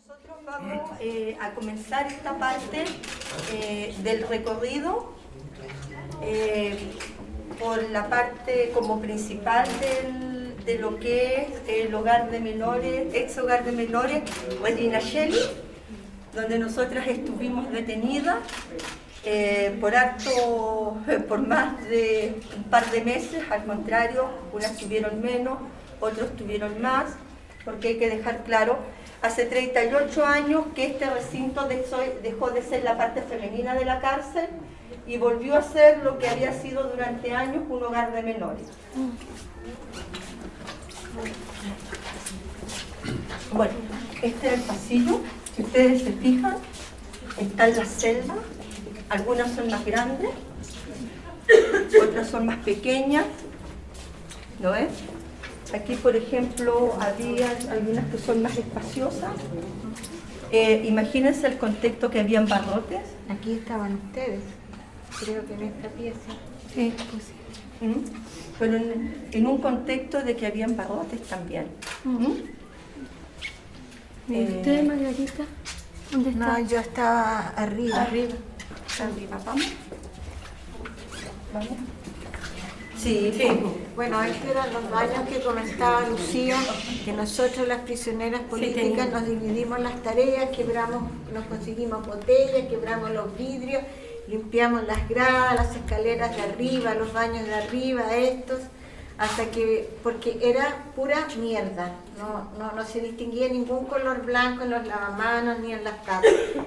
Nosotros vamos a comenzar esta parte del recorrido por la parte como principal de lo que es el hogar de menores, ex hogar de menores, Regina Shelley, donde nosotras estuvimos detenidas por más de un par de meses. Al contrario, unas tuvieron menos, otros tuvieron más, porque hay que dejar claro, hace 38 años que este recinto dejó de ser la parte femenina de la cárcel y volvió a ser lo que había sido durante años un hogar de menores. Bueno, este es el pasillo. Si ustedes se fijan, están las celdas. Algunas son más grandes, otras son más pequeñas, ¿no es? Aquí, por ejemplo, había algunas que son más espaciosas. Imagínense el contexto que habían barrotes. Aquí estaban ustedes, creo que en esta pieza. Sí, pues sí. Pero en un contexto de que habían barrotes también. ¿Y usted, Margarita? ¿Dónde está? No, yo estaba arriba. Arriba, vamos. ¿Vamos? Sí, sí. Bueno, estos eran los baños que comentaba Lucía, que nosotros las prisioneras políticas nos dividimos las tareas, nos conseguimos botellas, quebramos los vidrios, limpiamos las gradas, las escaleras de arriba, los baños de arriba, estos, porque era pura mierda, no se distinguía ningún color blanco en los lavamanos ni en las tapas.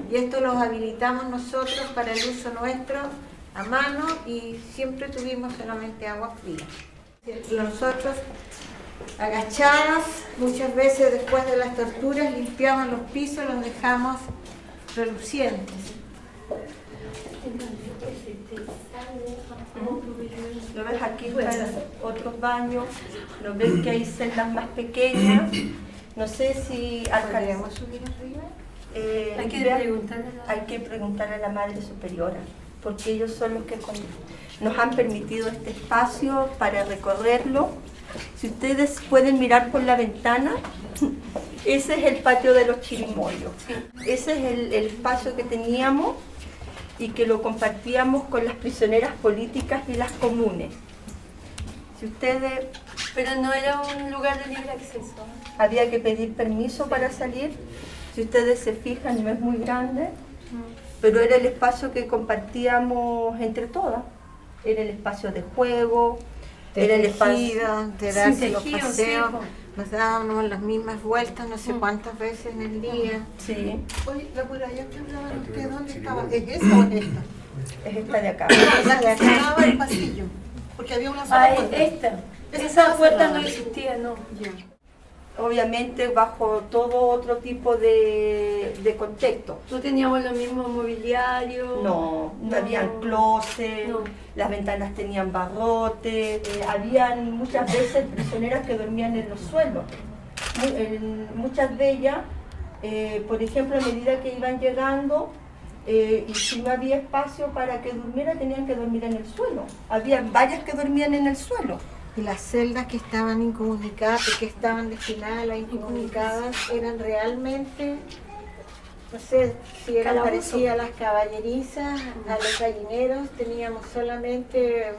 Y esto los habilitamos nosotros para el uso nuestro a mano y siempre tuvimos solamente agua fría. Nosotros, agachadas, muchas veces después de las torturas, limpiamos los pisos, los dejamos relucientes. ¿Lo ves? Aquí están otros baños, ¿lo ves que hay celdas más pequeñas? No sé si ¿Podríamos subir arriba? Hay que preguntarle a la Madre Superiora, porque ellos son los que nos han permitido este espacio para recorrerlo. Si ustedes pueden mirar por la ventana, ese es el patio de los chirimoyos. Ese es el espacio que teníamos y que lo compartíamos con las prisioneras políticas y las comunes. Si ustedes... Pero no era un lugar de libre acceso. Había que pedir permiso para salir. Si ustedes se fijan, no es muy grande, pero era el espacio que compartíamos entre todas. Era el espacio de juego, era el espacio de darse los paseos, nos dábamos las mismas vueltas no sé cuántas veces en el día. Sí. Oye, la muralla que hablaban ustedes, ¿dónde estaba? ¿Es esa o es esta? Es esta de acá. La que cerraba el pasillo, porque había una sola puerta. Esa puerta no existía, no. Ya. Obviamente bajo todo otro tipo de contexto. No teníamos los mismos mobiliarios. No habían closets, las ventanas tenían barrotes, habían muchas veces prisioneras que dormían en los suelos. Muchas de ellas, por ejemplo, a medida que iban llegando, y si no había espacio para que durmiera, tenían que dormir en el suelo. Había varias que dormían en el suelo. Y las celdas que estaban incomunicadas, que estaban destinadas a las incomunicadas, eran realmente, no sé si eran parecidas a las caballerizas, a los gallineros. Teníamos solamente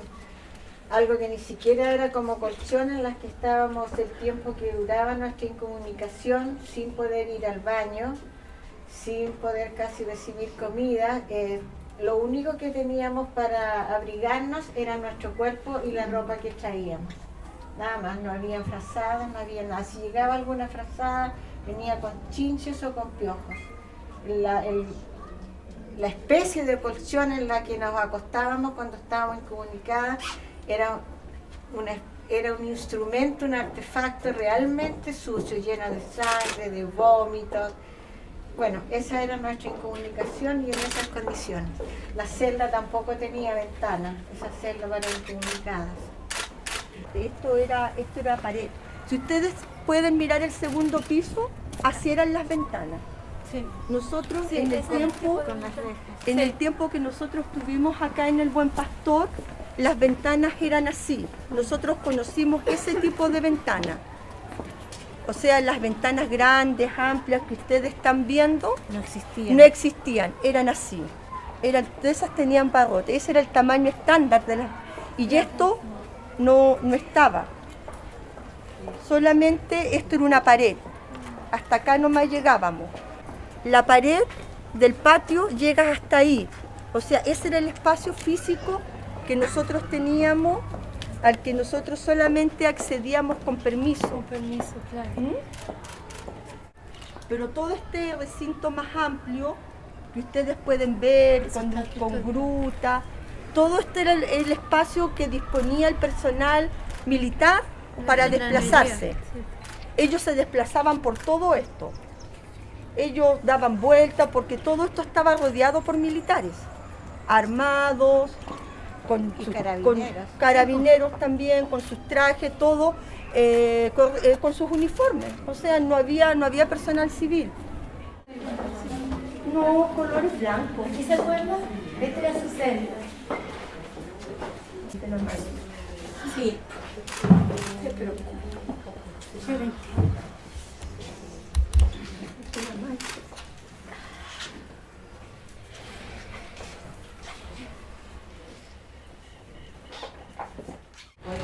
algo que ni siquiera era como colchón, en las que estábamos el tiempo que duraba nuestra incomunicación, sin poder ir al baño, sin poder casi recibir comida. Lo único que teníamos para abrigarnos era nuestro cuerpo y la ropa que traíamos. Nada más, no había frazadas, no había nada. Si llegaba alguna frazada, venía con chinches o con piojos. La especie de colchón en la que nos acostábamos cuando estábamos incomunicadas era un instrumento, un artefacto realmente sucio, lleno de sangre, de vómitos. Bueno, esa era nuestra incomunicación y en esas condiciones. La celda tampoco tenía ventana, esas celdas eran incomunicadas. Esto era pared. Si ustedes pueden mirar el segundo piso, así eran las ventanas. Sí. Nosotros Sí, en el tiempo que nosotros estuvimos acá en el Buen Pastor, las ventanas eran así. Nosotros conocimos ese tipo de ventana. O sea, las ventanas grandes, amplias que ustedes están viendo, No existían. eran así. De esas tenían barrotes, ese era el tamaño estándar de las... Y esto no estaba. Solamente esto era una pared. Hasta acá nomás llegábamos. La pared del patio llega hasta ahí. O sea, ese era el espacio físico que nosotros teníamos, al que nosotros solamente accedíamos con permiso. Con permiso, claro. Pero todo este recinto más amplio, que ustedes pueden ver, con gruta, todo este era el espacio que disponía el personal militar para desplazarse. Ellos se desplazaban por todo esto. Ellos daban vuelta porque todo esto estaba rodeado por militares, armados, con carabineros también, con sus trajes, todo, con sus uniformes. O sea, no había personal civil. No, colores blancos. ¿Y se acuerdan? Este era su celda. Sí. Yo lo entiendo.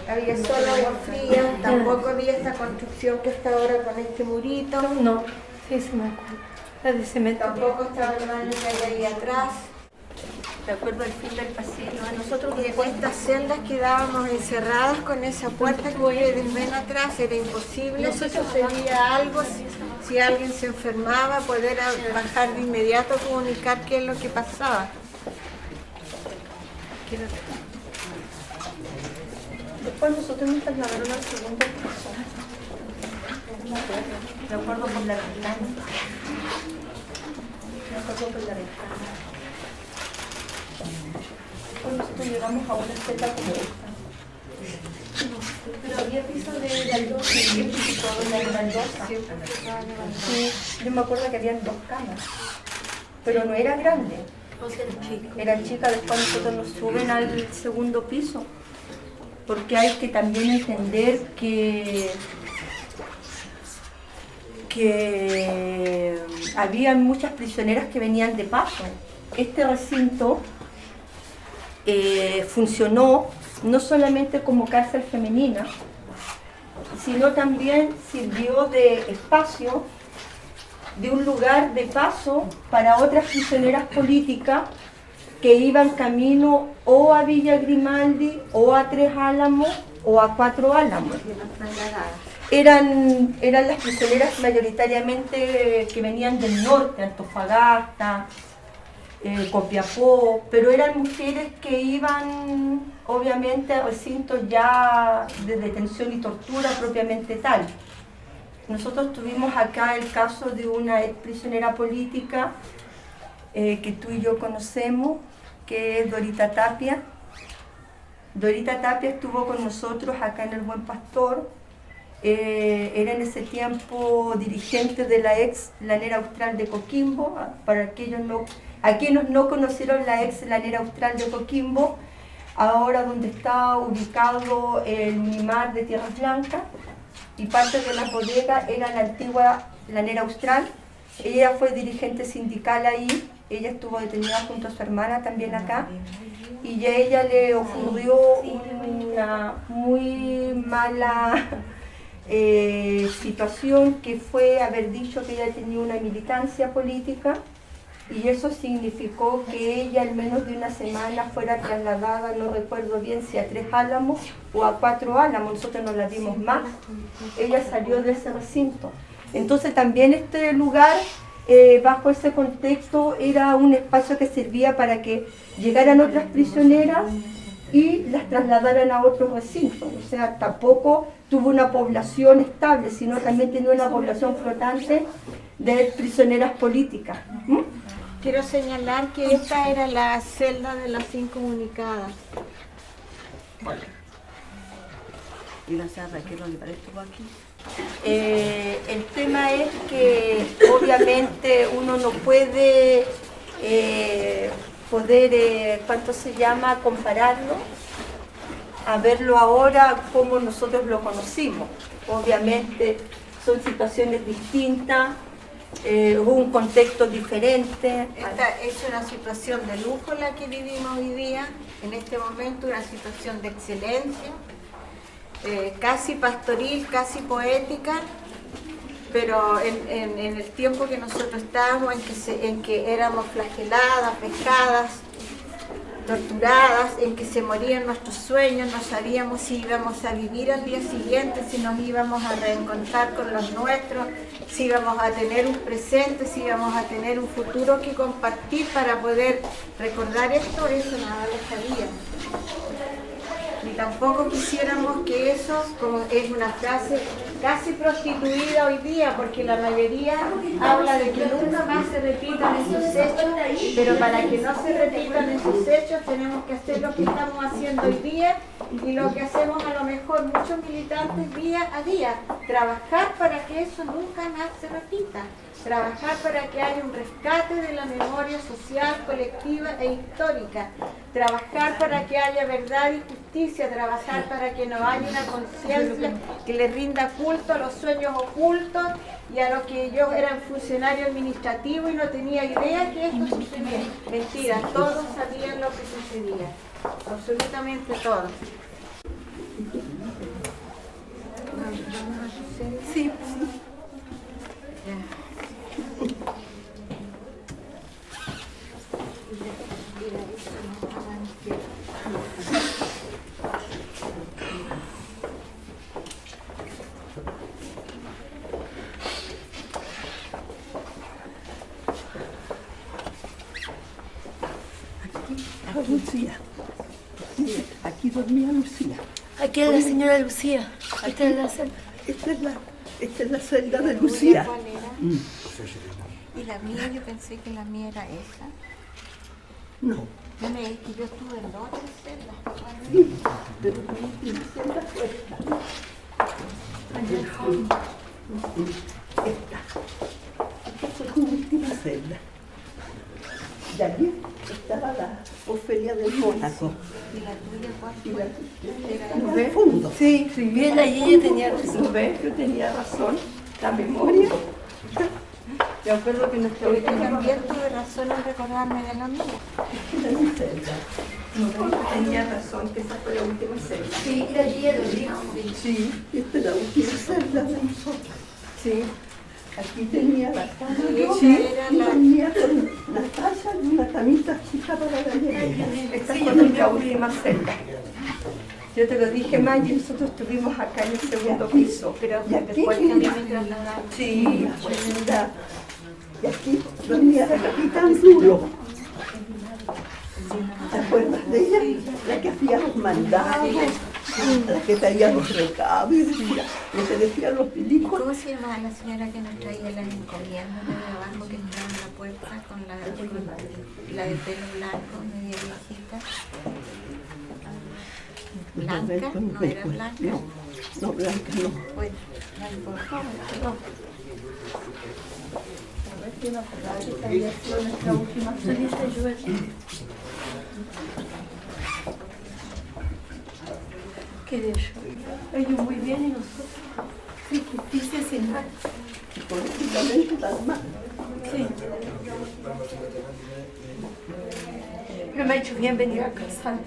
Había solo agua fría, tampoco había esta construcción que está ahora con este murito. No, sí, se me acuerdo. La de cemento. Tampoco estaba el baño que hay ahí atrás. De acuerdo al fin del pasillo, a nosotros Y en estas celdas quedábamos encerradas con esa puerta que ustedes ven atrás, era imposible. Si sucedía algo, si alguien se enfermaba, poder bajar de inmediato a comunicar qué es lo que pasaba. después nosotros nos trasladaron al segundo piso. De acuerdo por la ventana. De acuerdo por la ventana. Después nosotros llegamos a una celda como esta. Pero había piso de baldosa, y todo de baldosa. Sí, yo me acuerdo que habían 2 camas, pero no era grande. Era chica, después nosotros nos suben al segundo piso, porque hay que también entender que habían muchas prisioneras que venían de paso. Este recinto funcionó no solamente como cárcel femenina, sino también sirvió de espacio, de un lugar de paso para otras prisioneras políticas que iban camino o a Villa Grimaldi, o a Tres Álamos, o a Cuatro Álamos. Eran las prisioneras mayoritariamente que venían del norte, Antofagasta, Copiapó, pero eran mujeres que iban obviamente a recintos ya de detención y tortura propiamente tal. Nosotros tuvimos acá el caso de una ex prisionera política que tú y yo conocemos, que es Dorita Tapia. Dorita Tapia estuvo con nosotros acá en el Buen Pastor. Era en ese tiempo dirigente de la ex Lanera Austral de Coquimbo. Para aquellos quienes no conocieron la ex Lanera Austral de Coquimbo, ahora donde está ubicado el Unimar de Tierras Blancas, y parte de la bodega era la antigua Lanera Austral. Ella fue dirigente sindical ahí, ella estuvo detenida junto a su hermana también acá, y a ella le ocurrió una muy mala situación, que fue haber dicho que ella tenía una militancia política, y eso significó que ella en menos de una semana fuera trasladada, no recuerdo bien si a Tres Álamos o a Cuatro Álamos, nosotros no la vimos más. Ella salió de ese recinto. Entonces también este lugar, bajo ese contexto, era un espacio que servía para que llegaran otras prisioneras y las trasladaran a otros recintos. O sea, tampoco tuvo una población estable, sino también tenía una población flotante de prisioneras políticas. Quiero señalar que esta era la celda de las incomunicadas. ¿Y la celda qué es lo que parece aquí? El tema es que obviamente uno no puede ¿cuánto se llama? Compararlo a verlo ahora como nosotros lo conocimos. Obviamente son situaciones distintas, hubo un contexto diferente. Esta es una situación de lujo la que vivimos hoy día, en este momento una situación de excelencia, casi pastoril, casi poética, pero en el tiempo que nosotros estábamos, en que éramos flageladas, vejadas, torturadas, en que se morían nuestros sueños, no sabíamos si íbamos a vivir al día siguiente, si nos íbamos a reencontrar con los nuestros, si íbamos a tener un presente, si íbamos a tener un futuro que compartir para poder recordar esto, eso nada lo sabíamos. Ni tampoco quisiéramos que eso, como es una frase casi prostituida hoy día, porque la mayoría habla de que nunca más se repitan esos hechos, pero para que no se repitan esos hechos tenemos que hacer lo que estamos haciendo hoy día y lo que hacemos a lo mejor muchos militantes día a día, trabajar para que eso nunca más se repita. Trabajar para que haya un rescate de la memoria social, colectiva e histórica. Trabajar para que haya verdad y justicia. Trabajar para que no haya una conciencia que le rinda culto a los sueños ocultos y a lo que yo era funcionario administrativo y no tenía idea que esto sucedía. Mentira, todos sabían lo que sucedía. Absolutamente todos. Sí. Lucía. Aquí dormía Lucía. Aquí es la señora Lucía. Esta es la celda. Esta es la celda de Lucía. ¿Cuál era? Y la mía, yo pensé que la mía era esa. No. Yo me dije que yo estuve en 2 o 3 celdas. Sí, pero mi última celda fue esta. Esta fue mi última celda. Y allí estaba la Ofelia del Mónaco. ¿Y la tuya cuál Y fue? la del fondo. Sí, sí, bien allí ella tenía razón. ¿Lo ves? Yo tenía razón. La memoria. Yo acuerdo que nuestra Yo última también tuve razón en recordarme de la mía. Esta es mi celda. tenía razón, que esa fue la última celda. Sí, y allí lo dijo. Sí, Esta es la última celda de nosotros. sí. Aquí tenía la cama. Y esa Sí, era Y la... dormía con Natasha y una camita chica para la galleta. Esta fue nuestra última celda. Yo te lo dije, Maggie, nosotros estuvimos acá en el segundo piso. Pero Y aquí, después que a mí me trasladaron. Sí, y aquí dormía la capitán Rulo. ¿Te acuerdas de ella? La que hacía los mandados, la que traía los recados, lo que decían los milicos. ¿Cómo se llamaba la señora que nos traía las encomiendas de abajo que estaba en la puerta con la de pelo blanco, media viejita? ¿Blanca? ¿No era blanca? No, blanca no. Bueno, no. nuestra última celda. ¿Qué de ellos? Ellos muy bien y nosotros. Sí, justicia sin mal. Políticamente tan mal. Sí. Pero me ha hecho bien venir a casarme.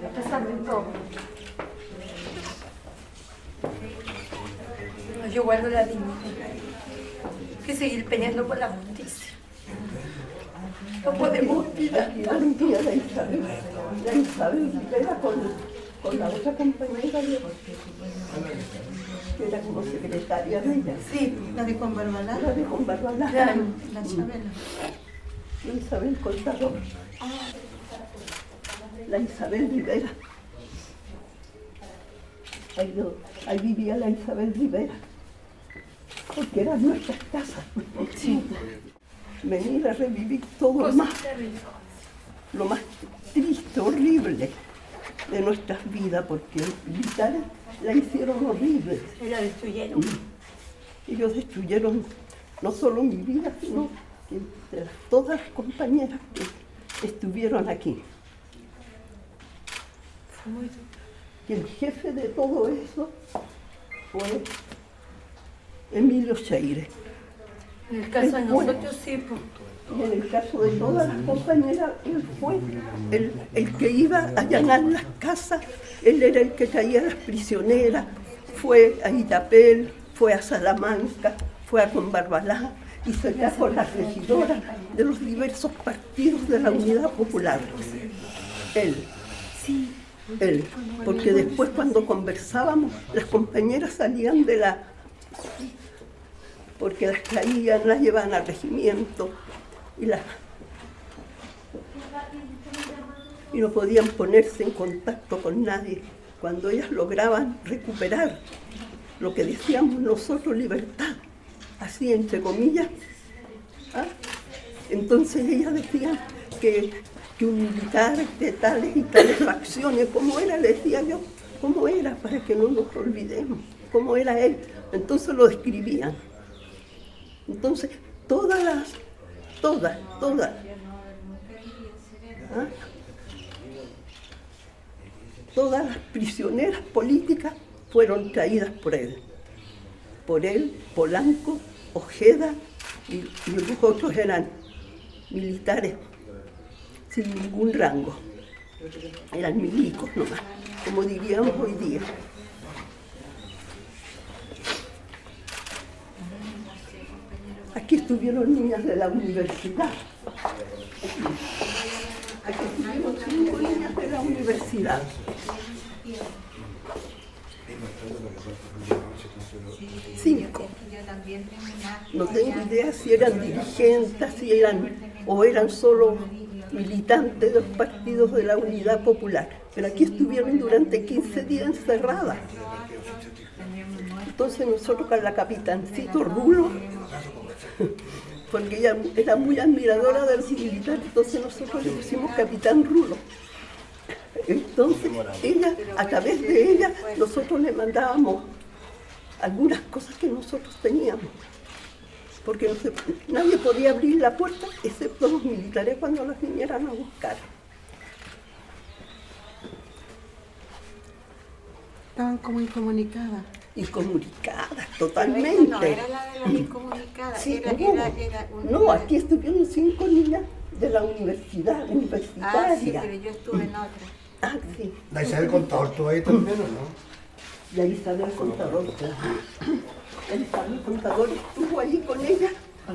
A casarme en todo. Yo guardo la dignidad. Hay que seguir peleando por la justicia. No podemos olvidar. Aquí dormía la Isabel Rivera con la otra compañera que era como secretaria de ella. Sí, la de Juan Barbalá. La de Juan Barbalá. Claro. La Isabela. La Isabel Contador. La Isabel Rivera. Ahí vivía la Isabel Rivera. Porque eran nuestras casas. Sí. Venir a revivir todo lo más triste, horrible de nuestras vidas, porque los militares la hicieron horrible. La destruyeron. Ellos destruyeron no solo mi vida, sino que de todas las compañeras que estuvieron aquí. Y el jefe de todo eso fue Emilio Cheire. En el caso de Bueno. nosotros sí, pues. Y en el caso de todas las compañeras, él fue el que iba a allanar las casas, él era el que traía a las prisioneras, fue a Itapel, fue a Salamanca, fue a Conbarbalá y se trajo a las regidoras de los diversos partidos de la Unidad Popular. Él, porque después cuando conversábamos, las compañeras salían de la... porque las traían, las llevaban al regimiento y no podían ponerse en contacto con nadie. Cuando ellas lograban recuperar lo que decíamos nosotros, libertad, así entre comillas, ¿ah? Entonces ellas decían que un militar de tales y tales facciones, ¿cómo era? Le decía yo, ¿cómo era? Para que no nos olvidemos, ¿cómo era él? Entonces lo describían. Entonces, todas, ¿ah? Todas las prisioneras políticas fueron traídas por él, Polanco, Ojeda y los otros eran militares sin ningún rango, eran milicos nomás, como diríamos hoy día. Aquí estuvieron niñas de la universidad. Aquí estuvieron 5 niñas de la universidad. Cinco. No tengo idea si eran dirigentes, o eran solo militantes de los partidos de la Unidad Popular. Pero aquí estuvieron durante 15 días encerradas. Entonces nosotros con la capitancito Rulo, porque ella era muy admiradora de los militares, entonces nosotros le pusimos Capitán Rulo. Entonces ella, a través de ella, nosotros le mandábamos algunas cosas que nosotros teníamos, porque nadie podía abrir la puerta excepto los militares cuando las vinieran a buscar. Estaban como incomunicadas. Incomunicadas, totalmente. No, era la de las incomunicadas. Sí, No, aquí estuvieron 5 niñas de la universitaria. Ah, sí, pero yo estuve en otra. Ah, sí. La Isabel Contador estuvo ahí también, ¿o no? La Isabel Contador, claro. La Isabel Contador estuvo ahí con ella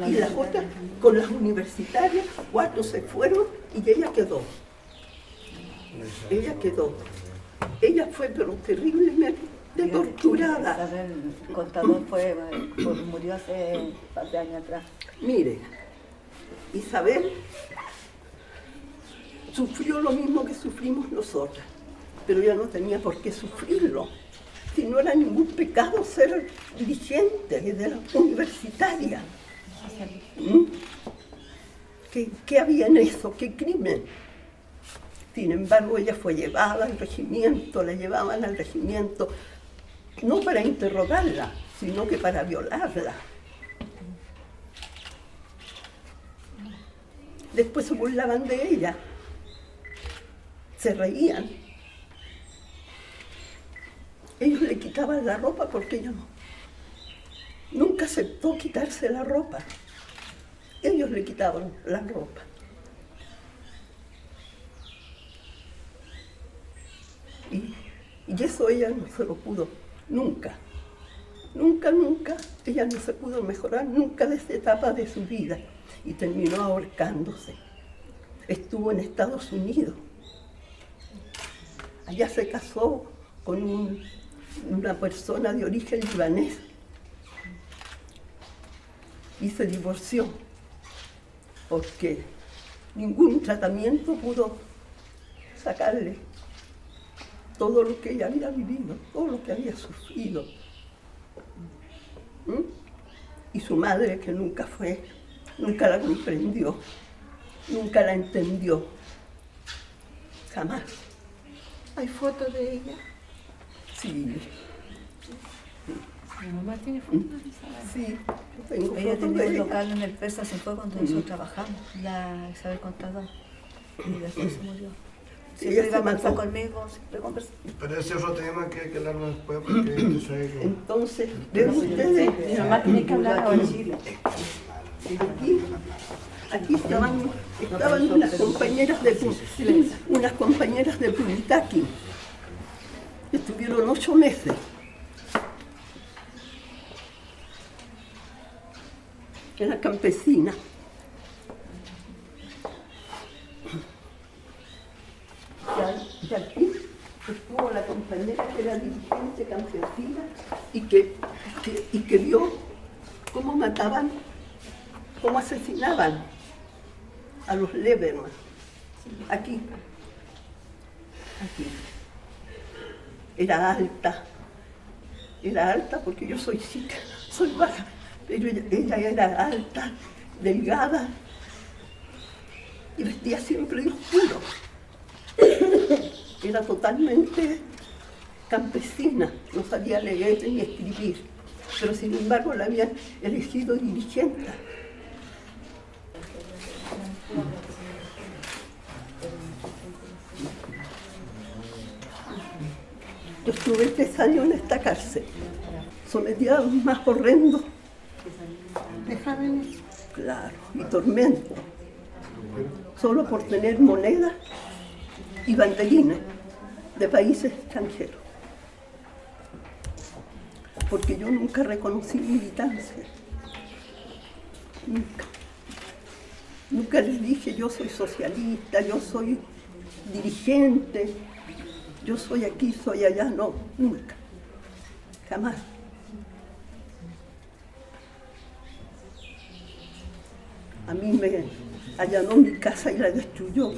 y las otras con las universitarias. 4 se fueron y ella quedó. Ella fue pero terriblemente torturada. Isabel Contador murió hace un par de años atrás. Mire, Isabel sufrió lo mismo que sufrimos nosotras, pero ella no tenía por qué sufrirlo. Si no era ningún pecado ser dirigente de la universitaria. ¿Qué había en eso? ¿Qué crimen? Sin embargo, ella fue llevada al regimiento, la llevaban al regimiento, no para interrogarla, sino que para violarla. Después se burlaban de ella, se reían. Ellos le quitaban la ropa porque ella nunca aceptó quitarse la ropa. Ellos le quitaban la ropa. Y eso ella no se lo pudo, nunca. Nunca, ella no se pudo mejorar nunca de esa etapa de su vida. Y terminó ahorcándose. Estuvo en Estados Unidos. Allá se casó con una persona de origen libanés y se divorció porque ningún tratamiento pudo sacarle todo lo que ella había vivido, todo lo que había sufrido. Y su madre, que nunca la comprendió, nunca la entendió, jamás. ¿Hay fotos de ella? Sí. Mi mamá tiene fotos. Sí, yo tengo Ella fotos tenía de un ella. local en el Persa, se fue cuando nosotros trabajamos, la Isabel Contador, y después se murió. Siempre ella iba a se conversar mató. conmigo, siempre conversaba. Pero ese otro tema que hay que hablarlo después porque tú sabes que... Entonces, ven ustedes, Mi mamá tiene que hablar ahora. aquí estaban unas compañeras de Punitaqui. Estuvieron 8 meses. Era campesina. Y aquí estuvo la compañera que era dirigente campesina y que vio cómo mataban, cómo asesinaban a los Leverman. Aquí. Era alta porque yo soy chica, soy baja, pero ella era alta, delgada y vestía siempre de oscuro. Era totalmente campesina, no sabía leer ni escribir, pero sin embargo la habían elegido dirigente. Yo estuve 3 años en esta cárcel, sometida a los más horrendos, Déjame. claro, y tormento, solo por tener monedas y banderines de países extranjeros. Porque yo nunca reconocí militancia, nunca. Nunca les dije yo soy socialista, yo soy dirigente, yo soy aquí, soy allá, no, nunca, jamás. A mí me allanó mi casa y la destruyó.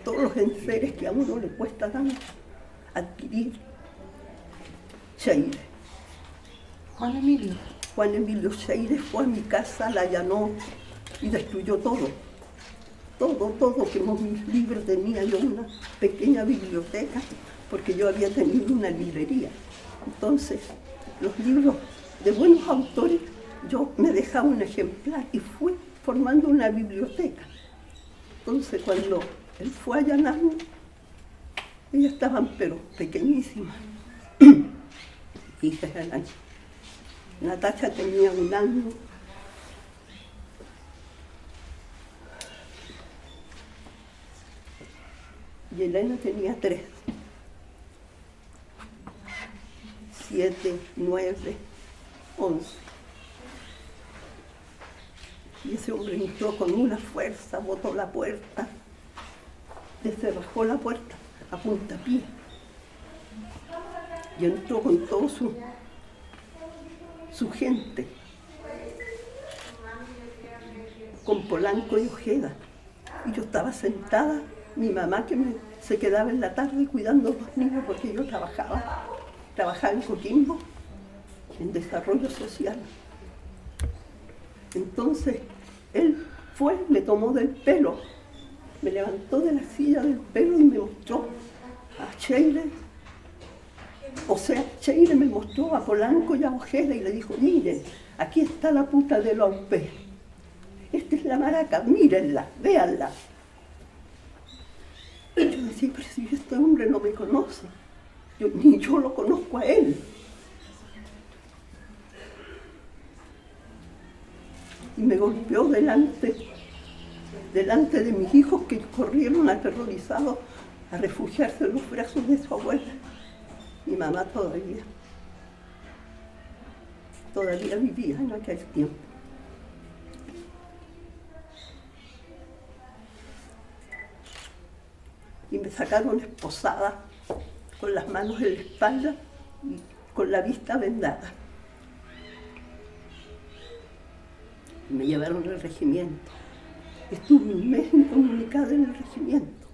Todos los enseres que a uno le cuesta tanto adquirir. Cheire. Juan Emilio. Juan Emilio Cheire fue a mi casa, la allanó y destruyó todo. Todo, quemó mis libros, tenía yo una pequeña biblioteca, porque yo había tenido una librería. Entonces, los libros de buenos autores, yo me dejaba un ejemplar y fui formando una biblioteca. Entonces, cuando él fue a allanarme, ellas estaban pero pequeñísimas. Hijas eran. Natacha tenía 1 año. Y Elena tenía 3. 7, 9, 11. Y ese hombre entró con una fuerza, botó la puerta, descerrajó la puerta a puntapié. Y entró con todo su gente, con Polanco y Ojeda. Y yo estaba sentada, mi mamá se quedaba en la tarde cuidando a los niños porque yo trabajaba en Coquimbo, en desarrollo social. Entonces, él fue, me tomó del pelo, me levantó de la silla del pelo y me mostró a Cheire. O sea, Cheire me mostró a Polanco y a Ojeda y le dijo, miren, aquí está la puta de la UP. Esta es la maraca, mírenla, véanla. Y yo decía, pero si este hombre no me conoce, ni yo lo conozco a él. Y me golpeó delante de mis hijos que corrieron aterrorizados a refugiarse en los brazos de su abuela. Mi mamá todavía vivía en aquel tiempo. Y me sacaron esposada, con las manos en la espalda y con la vista vendada. Me llevaron al regimiento. Estuve 1 mes incomunicada en el regimiento,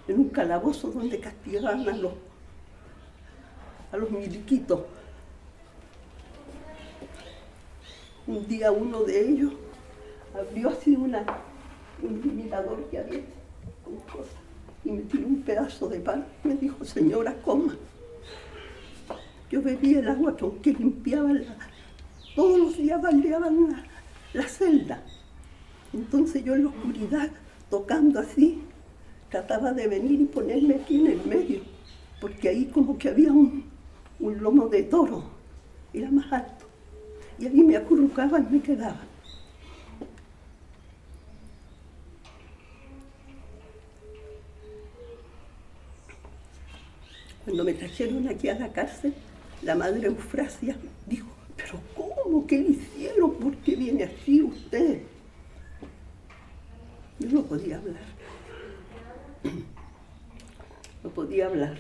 en un calabozo donde castigaban a los miliquitos. Un día uno de ellos abrió así un limitador que había con cosas y me tiró un pedazo de pan. Me dijo, señora, coma. Yo bebí el agua con que limpiaban todos los días baldeaban la celda. Entonces yo en la oscuridad, tocando así, trataba de venir y ponerme aquí en el medio, porque ahí como que había un lomo de toro, era más alto, y ahí me acurrucaba y me quedaba. Cuando me trajeron aquí a la cárcel, la madre Eufrasia dijo, pero ¿cómo? ¿Qué le hicieron? ¿Por qué viene así usted? Yo no podía hablar. No podía hablar.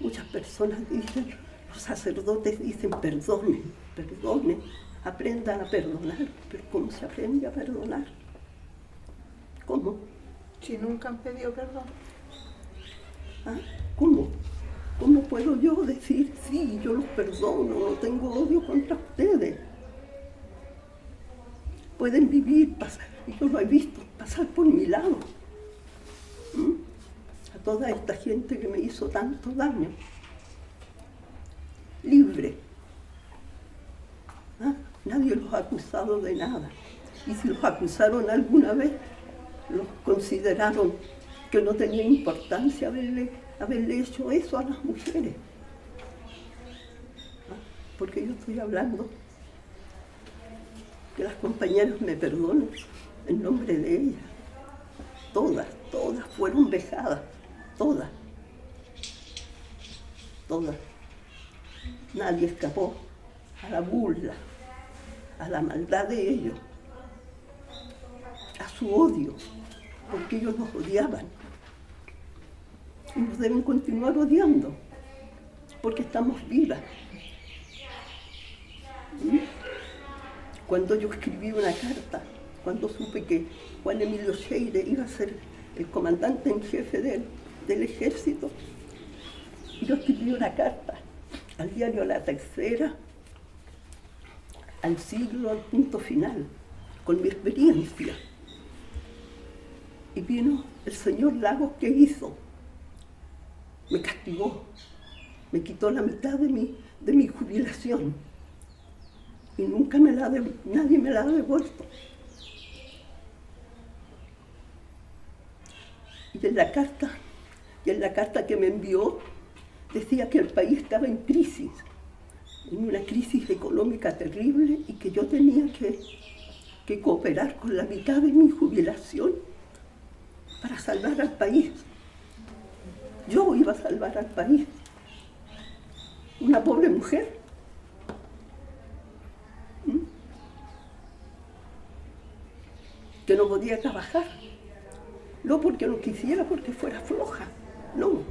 Muchas personas dicen, los sacerdotes dicen, perdonen, perdonen, aprendan a perdonar. Pero ¿cómo se aprende a perdonar? ¿Cómo? Si nunca han pedido perdón. ¿Ah? ¿Cómo? ¿Cómo puedo yo decir, sí, yo los perdono, no tengo odio contra ustedes? Pueden vivir, pasar, y yo lo he visto, pasar por mi lado. A toda esta gente que me hizo tanto daño. Libre. ¿Ah? Nadie los ha acusado de nada. Y si los acusaron alguna vez, los consideraron que no tenía importancia haberle hecho eso a las mujeres. ¿Ah? Porque yo estoy hablando que las compañeras me perdonen en nombre de ellas. Todas fueron vejadas, todas. Nadie escapó a la burla, a la maldad de ellos, a su odio, porque ellos nos odiaban. Y nos deben continuar odiando, porque estamos vivas. Cuando yo escribí una carta, cuando supe que Juan Emilio Scheire iba a ser el comandante en jefe del ejército, yo escribí una carta al diario La Tercera, al Siglo, al Punto Final, con mi experiencia. Y vino el señor Lagos, ¿qué hizo? Me castigó, me quitó la mitad de mi jubilación y nunca nadie me la ha devuelto. Y en la carta que me envió decía que el país estaba en crisis, en una crisis económica terrible y que yo tenía que cooperar con la mitad de mi jubilación para salvar al país. Yo iba a salvar al país. Una pobre mujer. Que no podía trabajar. No porque no quisiera, porque fuera floja. No.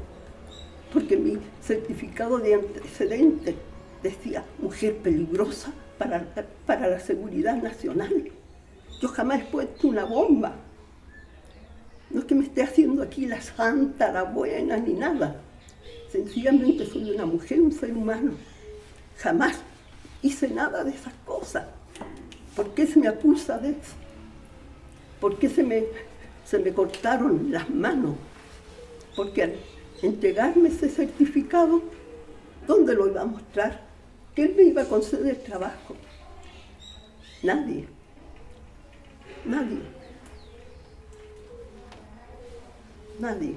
Porque mi certificado de antecedente decía mujer peligrosa para la seguridad nacional. Yo jamás he puesto una bomba. No es que me esté haciendo aquí la santa, la buena, ni nada. Sencillamente soy una mujer, un ser humano. Jamás hice nada de esas cosas. ¿Por qué se me acusa de eso? ¿Por qué se me cortaron las manos? Porque al entregarme ese certificado, ¿dónde lo iba a mostrar? ¿Quién me iba a conceder trabajo? Nadie. Nadie. Nadie.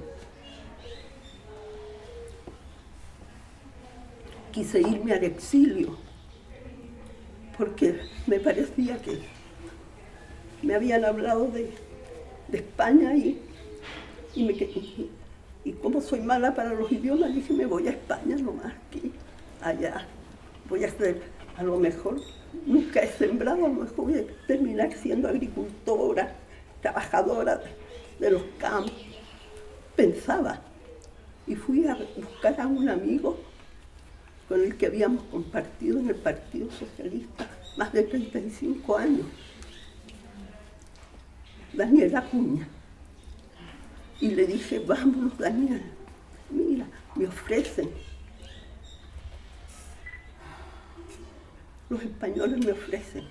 Quise irme al exilio porque me parecía que me habían hablado de España y como soy mala para los idiomas, dije, me voy a España nomás, que allá voy a ser, a lo mejor, nunca he sembrado, a lo mejor voy a terminar siendo agricultora, trabajadora de los campos. Pensaba, y fui a buscar a un amigo con el que habíamos compartido en el Partido Socialista más de 35 años, Daniel Acuña, y le dije, vámonos Daniel, mira, me ofrecen, los españoles me ofrecen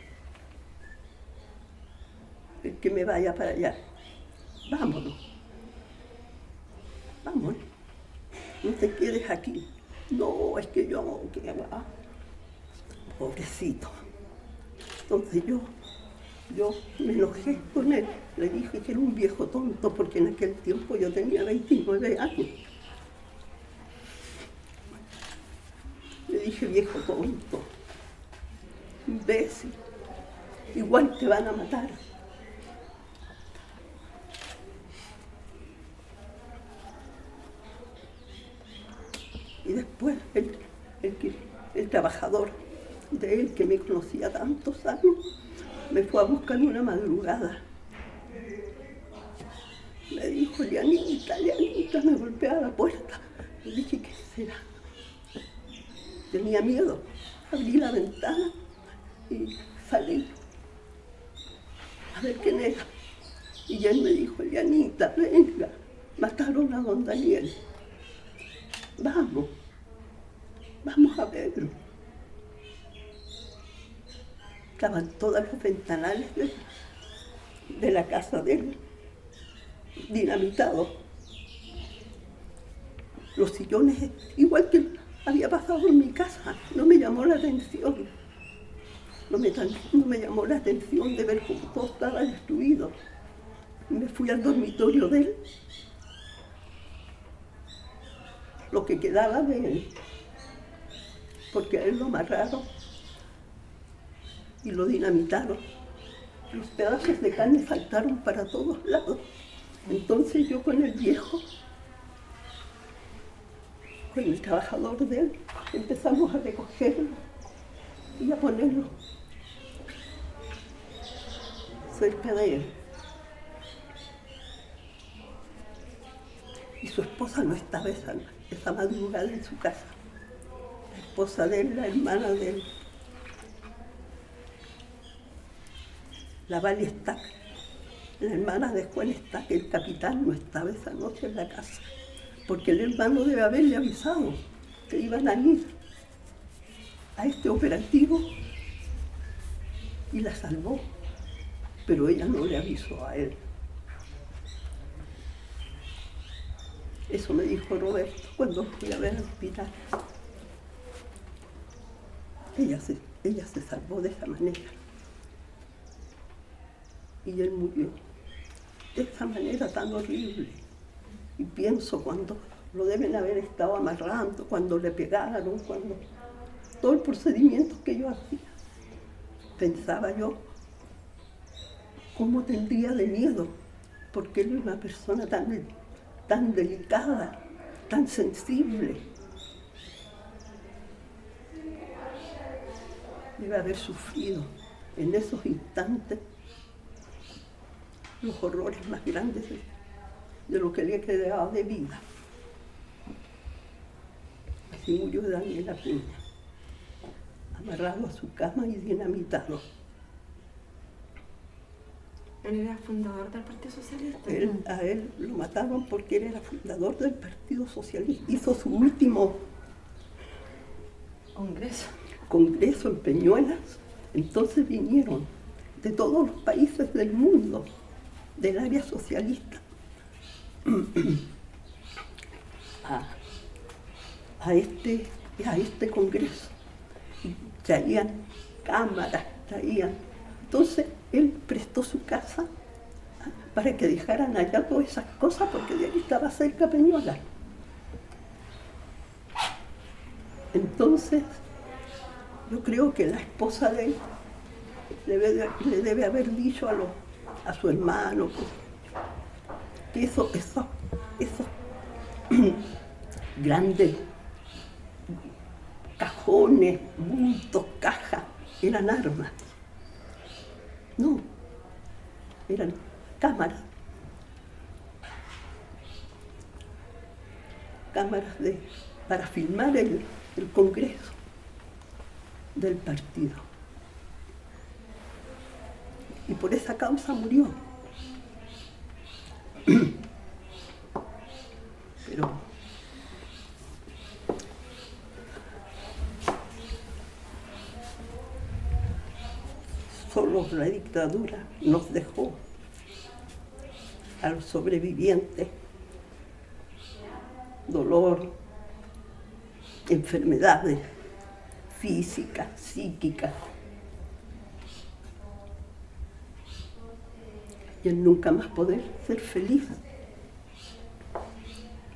el que me vaya para allá, vámonos. Vamos, no te quedes aquí. No, es que yo, que va. Pobrecito. Entonces yo Yo me enojé con él, le dije que era un viejo tonto porque en aquel tiempo yo tenía 29 años. Le dije, viejo tonto, imbécil, igual te van a matar. Y después el trabajador de él, que me conocía tantos años, me fue a buscar una madrugada. Me dijo, Lianita, me golpea la puerta. Le dije, ¿qué será? Tenía miedo. Abrí la ventana y salí a ver quién era. Y él me dijo, Lianita, venga, mataron a don Daniel. Vamos a verlo. Estaban todas las ventanales de la casa de él dinamitados. Los sillones, igual que había pasado en mi casa, no me llamó la atención. No me llamó la atención de ver cómo todo estaba destruido. Me fui al dormitorio de él, lo que quedaba de él, porque a él lo amarraron y lo dinamitaron. Los pedazos de carne faltaron para todos lados. Entonces yo con el viejo, con el trabajador de él, empezamos a recogerlo y a ponerlo cerca de él. Y su esposa no estaba esa madrugada en su casa. La esposa de él, la hermana de él, la Vali Stack, la hermana de Juan Stack, el capitán, no estaba esa noche en la casa, porque el hermano debe haberle avisado que iban a ir a este operativo y la salvó, pero ella no le avisó a él. Eso me dijo Roberto cuando fui a ver al hospital. Ella se salvó de esa manera. Y él murió de esa manera tan horrible. Y pienso cuando lo deben haber estado amarrando, cuando le pegaron, cuando todo el procedimiento que yo hacía. Pensaba yo, ¿cómo tendría de miedo? Porque él es una persona tan delicada, tan sensible. Debe haber sufrido en esos instantes los horrores más grandes de lo que le quedaba de vida. Así murió Daniel Acuña, amarrado a su cama y dinamitado. ¿Él era fundador del Partido Socialista? A él lo mataron porque él era fundador del Partido Socialista. Hizo su último congreso en Peñuelas. Entonces vinieron de todos los países del mundo, del área socialista, a este congreso. Y traían cámaras, Entonces él prestó su casa para que dejaran allá todas esas cosas, porque de ahí estaba cerca Peñuelas. Entonces, yo creo que la esposa de él le debe haber dicho a su hermano que esos grandes cajones, bultos, cajas, eran armas. No, eran cámaras para filmar el congreso del partido. Y por esa causa murió. Pero solo la dictadura nos dejó a los sobrevivientes dolor, enfermedades físicas, psíquicas. y el nunca más poder ser feliz.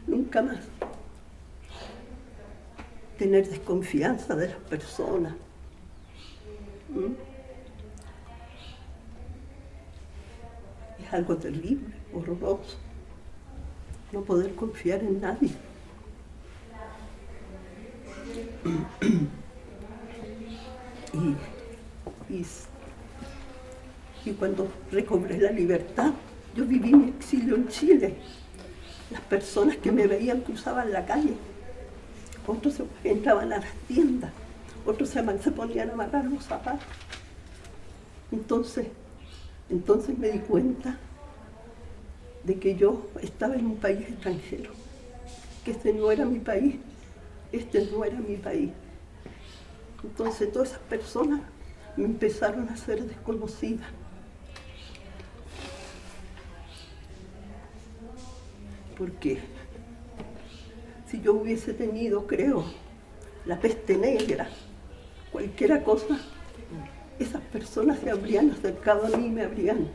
Nunca más. Tener desconfianza de las personas. Es algo terrible, horroroso. No poder confiar en nadie. Y cuando recobré la libertad, yo viví mi exilio en Chile. Las personas que me veían cruzaban la calle, otros entraban a las tiendas, otros se ponían a amarrar los zapatos. Entonces me di cuenta de que yo estaba en un país extranjero, que este no era mi país, Entonces todas esas personas me empezaron a ser desconocidas. Porque si yo hubiese tenido, creo, la peste negra, cualquier cosa, esas personas se habrían acercado a mí y me habrían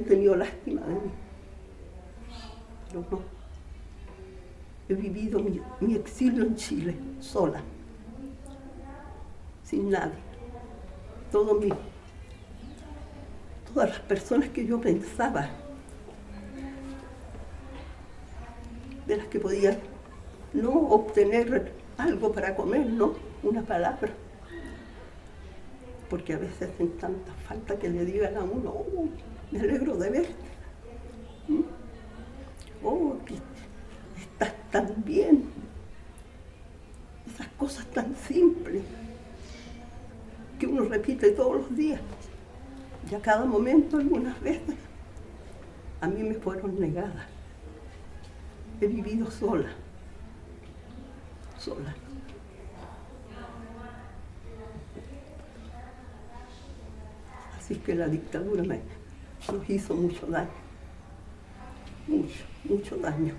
tenido lástima de mí. Pero no. He vivido mi exilio en Chile, sola, sin nadie. Todas las personas que yo pensaba, de las que podía no obtener algo para comer, no, una palabra. Porque a veces hacen tanta falta que le digan a uno, oh, me alegro de verte. Oh, que estás tan bien. Esas cosas tan simples que uno repite todos los días. Y a cada momento, algunas veces, a mí me fueron negadas. He vivido sola. Así que la dictadura nos hizo mucho daño, mucho daño.